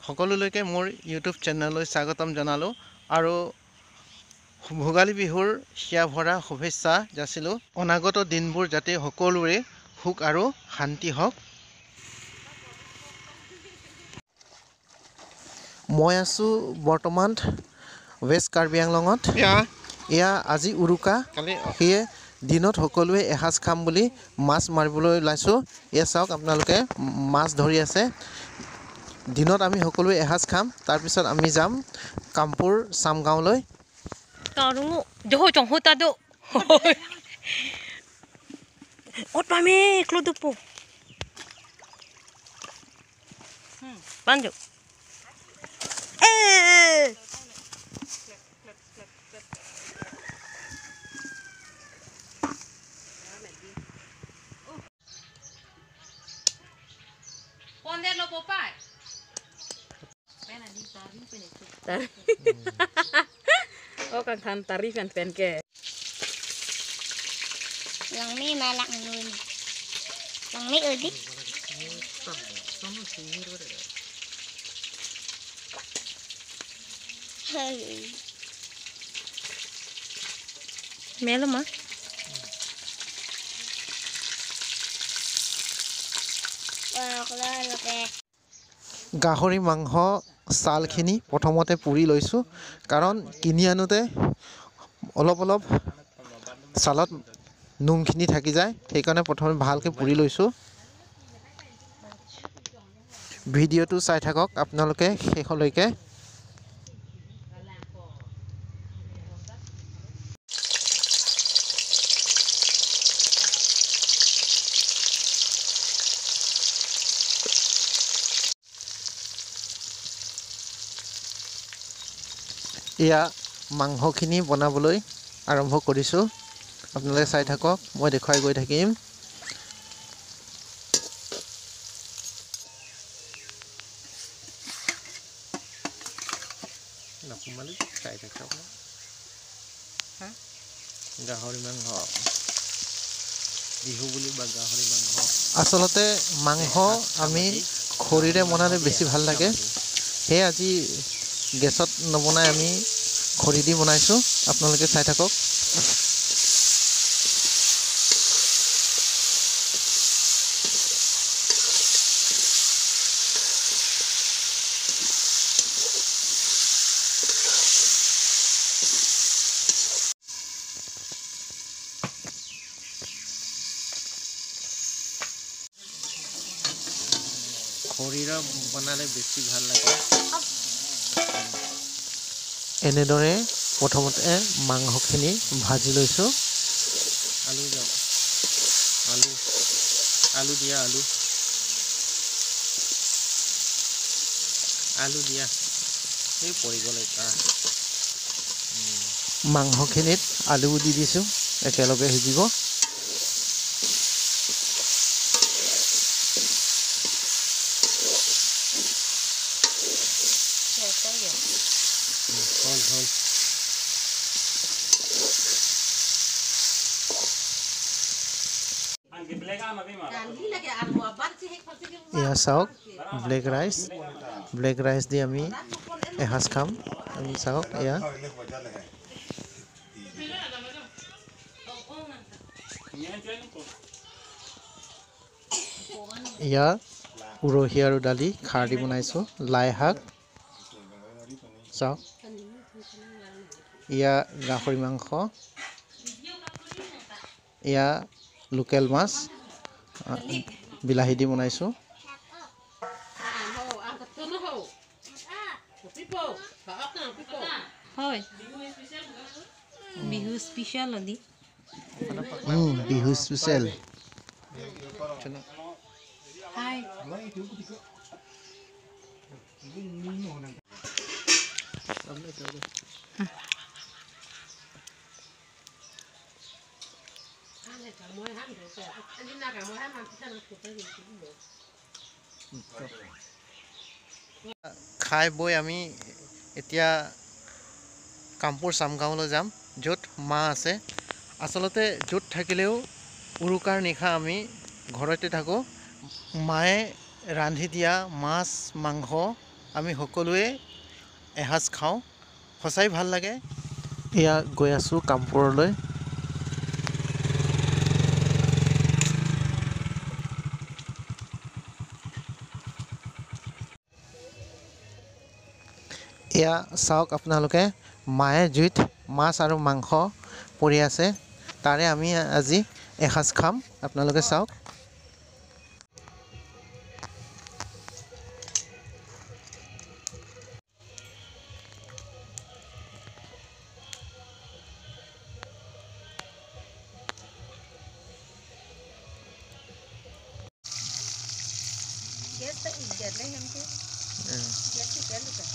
সকলোলৈকে মোৰ ইউটিউব চেনেললৈ স্বাগতম জনালোঁ আৰু ভোগালী বিহুৰ হিয়া ভৰা শুভেচ্ছা যাচিলোঁ। অনাগত দিনবোৰ যাতে সকলোৰে সুখ আৰু শান্তি হওক। মই আছোঁ বৰ্তমান ৱেষ্ট কাৰ্বি আংলঙত। এয়া আজি উৰুকা, সেয়ে দিনত সকলোৱে এসাঁজ খাম বুলি মাছ মাৰিবলৈ ওলাইছোঁ। এয়া চাওক, আপোনালোকে মাছ ধৰি আছে। দিনত আমি সকলোৱে এসাঁজ খাম, তাৰপিছত আমি যাম Kampur চামগাঁৱলৈ। Oh, kan tarif yang penke. Yang mi malak nun. Yang mi edi. Melo mah. গাহৰি মাংস ছালখিনি প্ৰথমতে পুৰি লৈছোঁ, কাৰণ কিনি আনোতে অলপ ছালত নোমখিনি থাকি যায়, সেইকাৰণে প্ৰথমে ভালকৈ পুৰি লৈছোঁ। ভিডিঅ'টো চাই থাকক আপোনালোকে শেষলৈকে। এয়া মাংসখিনি বনাবলৈ আৰম্ভ কৰিছোঁ, আপোনালোকে চাই থাকক, মই দেখুৱাই গৈ থাকিম। গাহৰি মাংস, বিহু বুলি বা গাহৰি মাংস। আচলতে মাংস আমি খৰিৰে বনালে বেছি ভাল লাগে, সেয়ে আজি গেছত নবনাই আমি খৰি দি বনাইছোঁ, আপোনালোকে চাই থাকক। খৰিৰে বনালে বেছি ভাল লাগে। এনেদৰে প্ৰথমতে মাংসখিনি ভাজি লৈছোঁ। আলু দিয়া, এই পৰি গ'ল এটা। মাংসখিনিত আলু দি দিছোঁ, একেলগে সিজিব। এয়া চাওক, ব্লেক ৰাইচ দি আমি এসাঁজ খাম। আমি চাওক, এয়া উৰহি আৰু দালি খাৰ দি বনাইছোঁ। লাই শাক চাওক, এয়া গাহৰি মাংস, এয়া লোকেল মাছ বিলাহী দি বনাইছোঁ। হয়, বিহু স্পেচিয়াল আদি। বিহু স্পেচিয়েল। হাই। খাই বৈ আমি এতিয়া কামপুৰ চামগাঁৱলৈ যাম, য'ত মা আছে। আচলতে য'ত থাকিলেও উৰুকাৰ নিশা আমি ঘৰতে থাকোঁ। মায়ে ৰান্ধি দিয়া মাছ মাংস আমি সকলোৱে এসাঁজ খাওঁ সঁচাই ভাল লাগে এয়া গৈ আছোঁ কামপুৰলৈ এয়া চাওক আপোনালোকে মায়ে জুইত মাছ আৰু মাংস পৰি আছে তাৰে আমি আজি এসাঁজ খাম আপোনালোকে চাওক Yes, tak ikat lah yang tu. Yes, ikat luka.